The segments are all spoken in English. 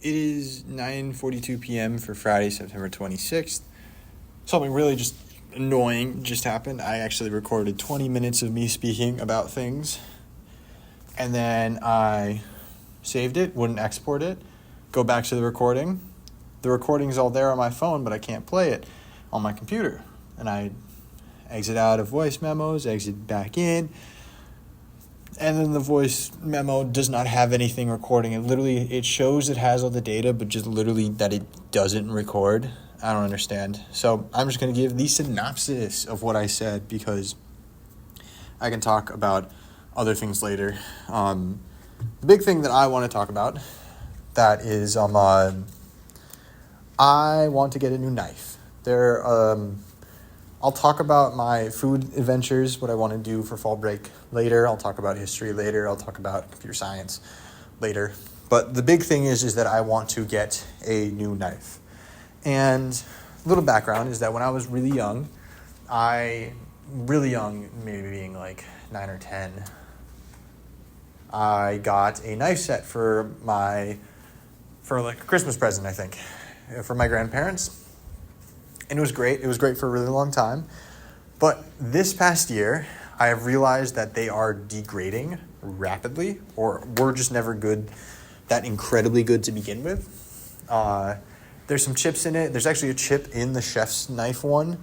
It is 9:42 p.m. for Friday, September 26th. Something really just annoying just happened. I actually recorded 20 minutes of me speaking about things, and then I saved it, wouldn't export it, go back to the recording. The recording's all there on my phone, but I can't play it on my computer. And I exit out of voice memos, exit back in, and then the voice memo does not have anything recording. It shows it has all the data, but just literally that it doesn't record. I don't understand. So I'm just going to give the synopsis of what I said because I can talk about other things later. The big thing that I want to talk about, that is, I want to get a new knife. I'll talk about my food adventures, what I want to do for fall break later. I'll talk about history later. I'll talk about computer science later. But the big thing is that I want to get a new knife. And a little background is that when I was really young, maybe being like 9 or 10, I got a knife set for like a Christmas present, I think, for my grandparents. And it was great. It was great for a really long time. But this past year, I have realized that they are degrading rapidly, or were just never that incredibly good to begin with. There's some chips in it. There's actually a chip in the chef's knife one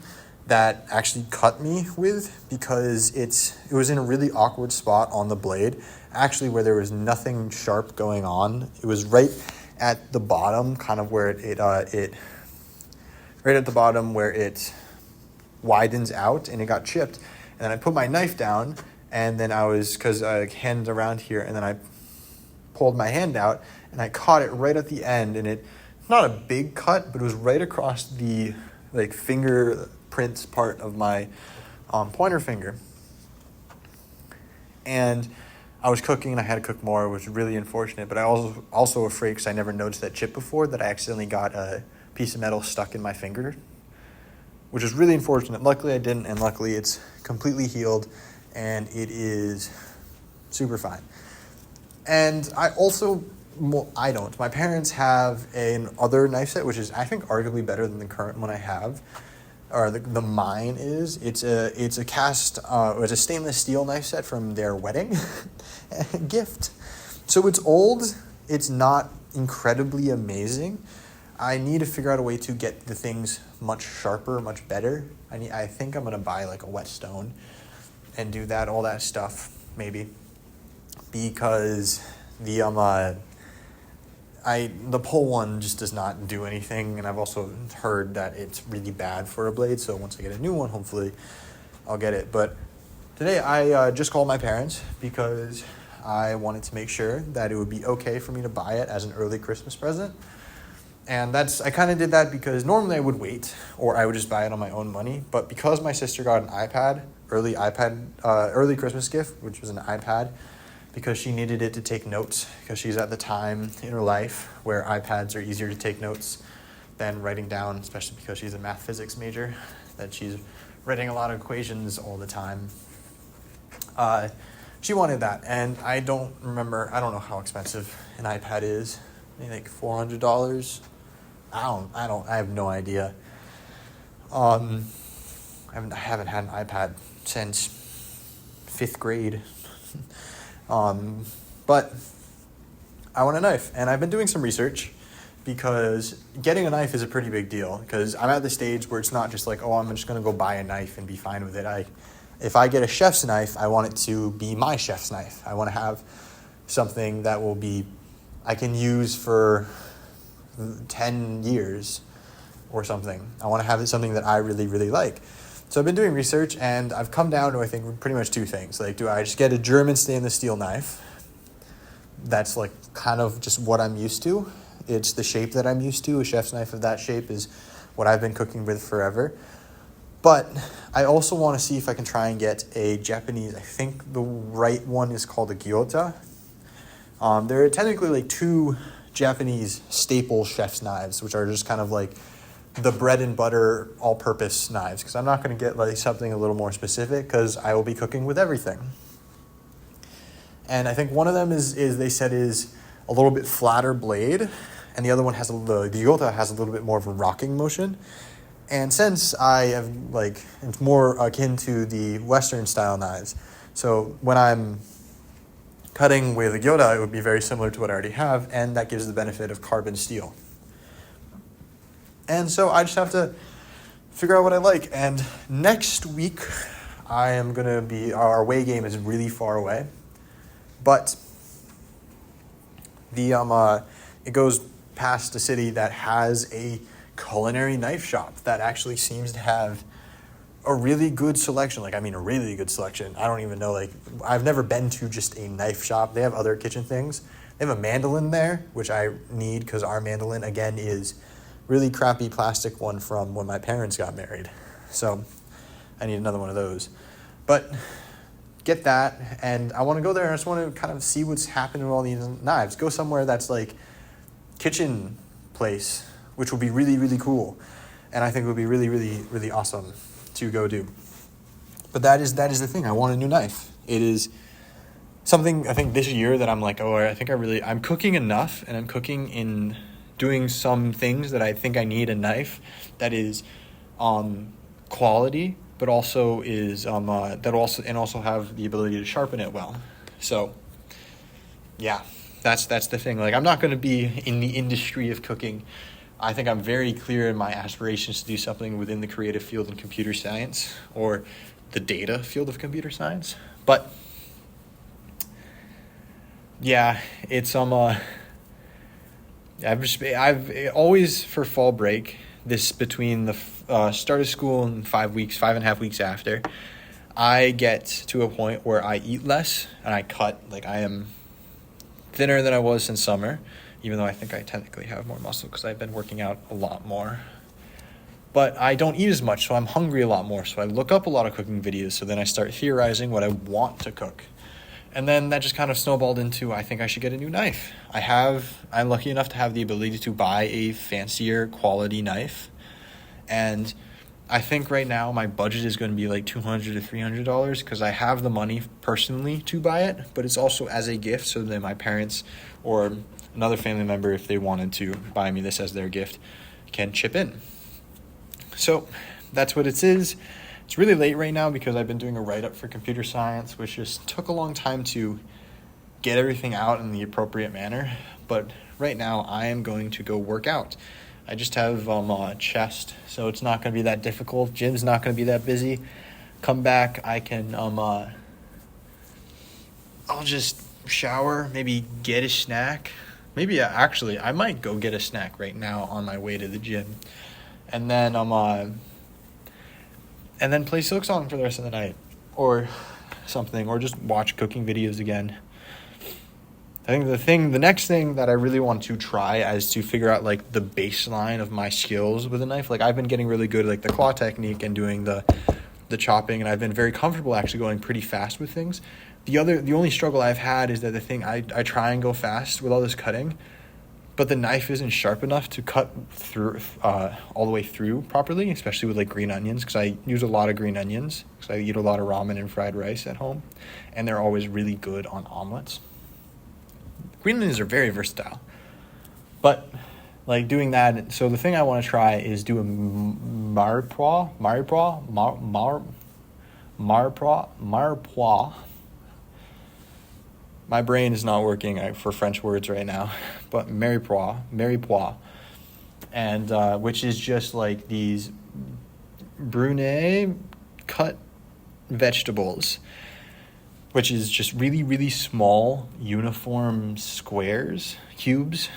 that actually cut me with because it was in a really awkward spot on the blade, actually where there was nothing sharp going on. It was right at the bottom, kind of where right at the bottom where it widens out, and it got chipped. And then I put my knife down, and then because I hand around here, and then I pulled my hand out, and I caught it right at the end, and not a big cut, but it was right across the fingerprints part of my pointer finger. And I was cooking, and I had to cook more. It was really unfortunate, but I also afraid, because I never noticed that chip before, that I accidentally got a piece of metal stuck in my finger, which was really unfortunate. Luckily I didn't, and luckily it's completely healed, and it is super fine. And I don't. My parents have another knife set, which is, I think, arguably better than the current one I have, or the mine is. It's a stainless steel knife set from their wedding gift. So it's old. It's not incredibly amazing. I need to figure out a way to get the things much sharper, much better. I think I'm going to buy like a whetstone and do all that stuff, maybe. Because the pull one just does not do anything, and I've also heard that it's really bad for a blade, so once I get a new one, hopefully I'll get it. But today I just called my parents because I wanted to make sure that it would be okay for me to buy it as an early Christmas present. And I kind of did that because normally I would wait, or I would just buy it on my own money. But because my sister got an early Christmas gift, which was an iPad, because she needed it to take notes, because she's at the time in her life where iPads are easier to take notes than writing down, especially because she's a math physics major, that she's writing a lot of equations all the time. She wanted that, and I don't know how expensive an iPad is. Maybe like $400. I have no idea. I haven't had an iPad since 5th grade. But I want a knife, and I've been doing some research because getting a knife is a pretty big deal, because I'm at the stage where it's not just like, I'm just going to go buy a knife and be fine with it. If I get a chef's knife, I want it to be my chef's knife. I want to have something that I can use for 10 years or something. I want to have something that I really, really like. So I've been doing research, and I've come down to, I think, pretty much two things. Like, do I just get a German stainless steel knife? That's like kind of just what I'm used to. It's the shape that I'm used to. A chef's knife of that shape is what I've been cooking with forever. But I also want to see if I can try and get a Japanese, I think the right one is called a Gyota. There are technically like two Japanese staple chef's knives, which are just kind of like the bread and butter all-purpose knives, because I'm not going to get like something a little more specific, because I will be cooking with everything. And I think one of them is they said is a little bit flatter blade, and the other one has the Gyota has a little bit more of a rocking motion. And since I have, like, it's more akin to the Western style knives, so when I'm cutting with a Gyota, it would be very similar to what I already have, and that gives the benefit of carbon steel. And so I just have to figure out what I like. And next week, our away game is really far away, but it goes past a city that has a culinary knife shop that actually seems to have a really good selection. Like, I mean, a really good selection. I don't even know, like, I've never been to just a knife shop. They have other kitchen things. They have a mandolin there, which I need because our mandolin, again, is really crappy plastic one from when my parents got married. So I need another one of those. But get that, and I want to go there and I just want to kind of see what's happening with all these knives. Go somewhere that's like kitchen place, which will be really, really cool. And I think it would be really, really, really awesome to go do. But that is the thing. I want a new knife. It is something I think this year that I'm like, I'm cooking enough, and I'm cooking in doing some things that I think I need a knife that is quality, but also is also have the ability to sharpen it well. So yeah, that's the thing. Like, I'm not going to be in the industry of cooking. I think I'm very clear in my aspirations to do something within the creative field in computer science, or the data field of computer science. But yeah, it's I've always, for fall break, this between the start of school and 5.5 weeks after, I get to a point where I eat less and I cut. Like, I am thinner than I was in summer, even though I think I technically have more muscle because I've been working out a lot more. But I don't eat as much, so I'm hungry a lot more. So I look up a lot of cooking videos, so then I start theorizing what I want to cook. And then that just kind of snowballed into, I think I should get a new knife. I'm lucky enough to have the ability to buy a fancier quality knife. And I think right now my budget is going to be like $200 to $300 because I have the money personally to buy it, but it's also as a gift so that my parents or another family member, if they wanted to buy me this as their gift, can chip in. So that's what it is. It's really late right now because I've been doing a write-up for computer science, which just took a long time to get everything out in the appropriate manner. But right now I am going to go work out. I just have a chest, so it's not going to be that difficult. Gym's not going to be that busy. Come back, I can I'll just shower, maybe get a snack. Maybe actually I might go get a snack right now on my way to the gym. And then play Silksong for the rest of the night or something, or just watch cooking videos again. I think the next thing that I really want to try is to figure out like the baseline of my skills with a knife. Like, I've been getting really good at like the claw technique and doing the chopping, and I've been very comfortable actually going pretty fast with things. The only struggle I've had is that the thing I try and go fast with all this cutting, but the knife isn't sharp enough to cut through all the way through properly, especially with like green onions, because I use a lot of green onions because I eat a lot of ramen and fried rice at home, and they're always really good on omelets. Green onions are very versatile, but like doing that. So the thing I want to try is do a mirepoix. My brain is not working for French words right now, but mirepoix, and which is just like these brunet cut vegetables, which is just really, really small, uniform cubes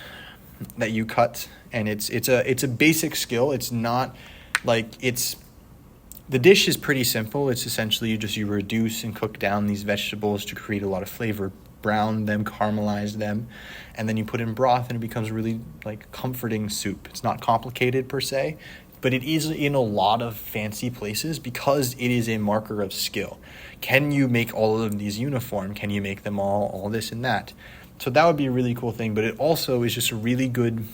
that you cut, and it's a basic skill. It's not like the dish is pretty simple. It's essentially you reduce and cook down these vegetables to create a lot of flavor, brown them, caramelize them, and then you put in broth, and it becomes really like comforting soup. It's not complicated per se, but it is in a lot of fancy places because it is a marker of skill. Can you make all of these uniform? Can you make them all this and that? So that would be a really cool thing, but it also is just a really good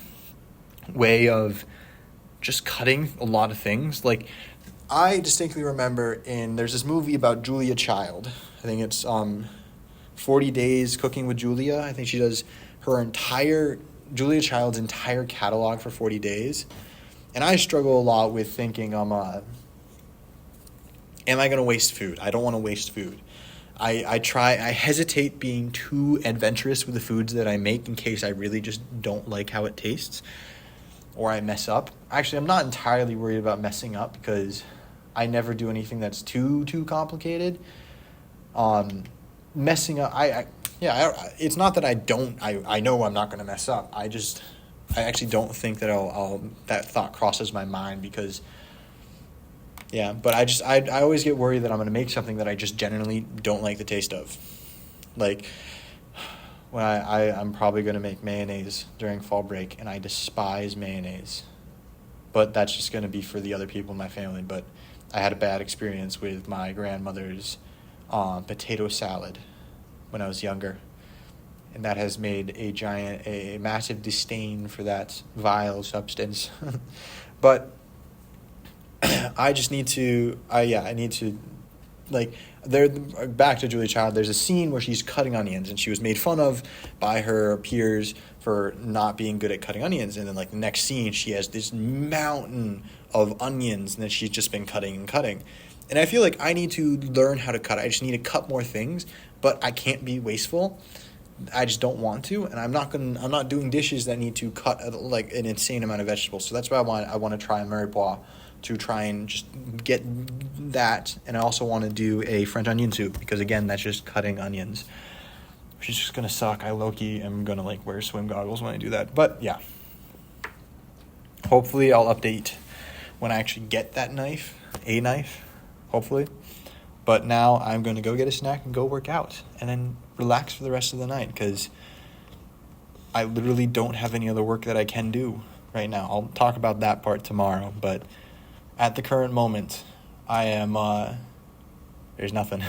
way of just cutting a lot of things. Like, I distinctly remember there's this movie about Julia Child. I think it's 40 Days Cooking with Julia. I think she does her entire Julia Child's entire catalog for 40 days. And I struggle a lot with thinking, am I going to waste food? I don't want to waste food. I hesitate being too adventurous with the foods that I make in case I really just don't like how it tastes or I mess up. Actually, I'm not entirely worried about messing up because I never do anything that's too complicated. Messing up, it's not that I know I'm not going to mess up. I actually don't think that that thought crosses my mind because, but I always get worried that I'm going to make something that I just generally don't like the taste of. Like, when I'm probably going to make mayonnaise during fall break, and I despise mayonnaise. But that's just going to be for the other people in my family. But I had a bad experience with my grandmother's potato salad when I was younger. And that has made a massive disdain for that vile substance. But I just need to, back to Julia Child, there's a scene where she's cutting onions, and she was made fun of by her peers for not being good at cutting onions. And then, the next scene, she has this mountain of onions, and then she's just been cutting and cutting. And I feel like I need to learn how to cut. I just need to cut more things, but I can't be wasteful. I just don't want to, and I'm not doing dishes that need to cut an insane amount of vegetables. So that's why I want to try a Mirepoix to try and just get that. And I also want to do a French onion soup because, again, that's just cutting onions, which is just gonna suck. I low-key am gonna wear swim goggles when I do that. But yeah, hopefully I'll update when I actually get that knife, hopefully. But now I'm going to go get a snack and go work out and then relax for the rest of the night because I literally don't have any other work that I can do right now. I'll talk about that part tomorrow, but at the current moment, I am, there's nothing.